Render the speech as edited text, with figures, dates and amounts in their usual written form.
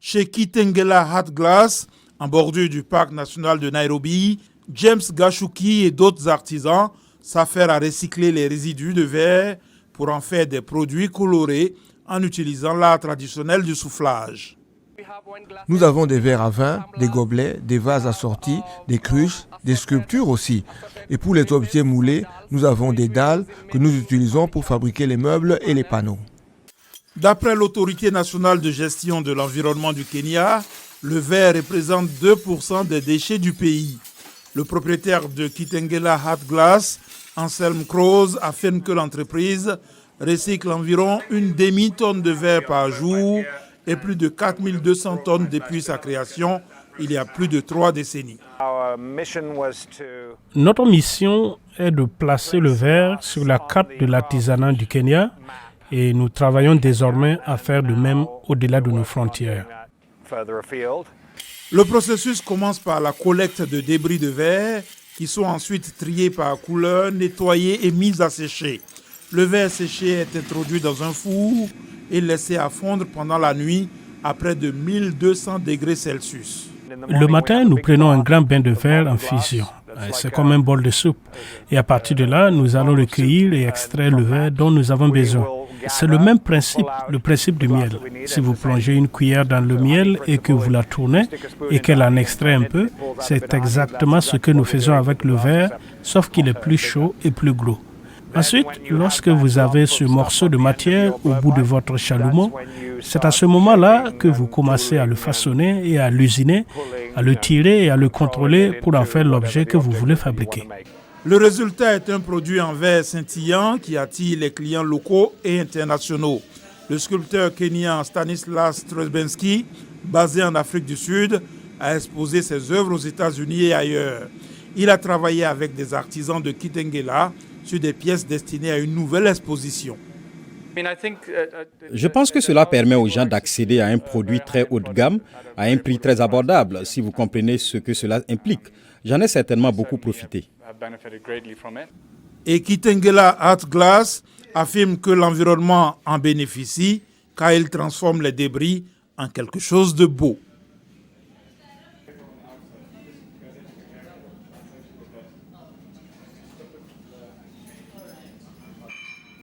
Chez Kitengela Art Glass, en bordure du parc national de Nairobi, James Gashuki et d'autres artisans s'affairent à recycler les résidus de verre pour en faire des produits colorés en utilisant l'art traditionnel du soufflage. Nous avons des verres à vin, des gobelets, des vases assortis, des cruches, des sculptures aussi. Et pour les objets moulés, nous avons des dalles que nous utilisons pour fabriquer les meubles et les panneaux. D'après l'autorité nationale de gestion de l'environnement du Kenya, le verre représente 2% des déchets du pays. Le propriétaire de Kitengela Art Glass, Anselm Kroos, affirme que l'entreprise recycle environ une demi-tonne de verre par jour et plus de 4200 tonnes depuis sa création il y a plus de 3 décennies. Notre mission est de placer le verre sur la carte de l'artisanat du Kenya et nous travaillons désormais à faire de même au-delà de nos frontières. Le processus commence par la collecte de débris de verre qui sont ensuite triés par couleur, nettoyés et mis à sécher. Le verre séché est introduit dans un four et laissé à fondre pendant la nuit à près de 1200 degrés Celsius. Le matin, nous prenons un grand bain de verre en fusion. C'est comme un bol de soupe. Et à partir de là, nous allons recueillir et extraire le verre dont nous avons besoin. C'est le même principe, le principe du miel. Si vous plongez une cuillère dans le miel et que vous la tournez et qu'elle en extrait un peu, c'est exactement ce que nous faisons avec le verre, sauf qu'il est plus chaud et plus gros. Ensuite, lorsque vous avez ce morceau de matière au bout de votre chalumeau, c'est à ce moment-là que vous commencez à le façonner et à l'usiner, à le tirer et à le contrôler pour en faire l'objet que vous voulez fabriquer. Le résultat est un produit en verre scintillant qui attire les clients locaux et internationaux. Le sculpteur kenyan Stanislas Strzebenski, basé en Afrique du Sud, a exposé ses œuvres aux États-Unis et ailleurs. Il a travaillé avec des artisans de Kitengela sur des pièces destinées à une nouvelle exposition. Je pense que cela permet aux gens d'accéder à un produit très haut de gamme à un prix très abordable, si vous comprenez ce que cela implique. J'en ai certainement beaucoup profité. Et Kitengela Art Glass affirme que l'environnement en bénéficie car il transforme les débris en quelque chose de beau.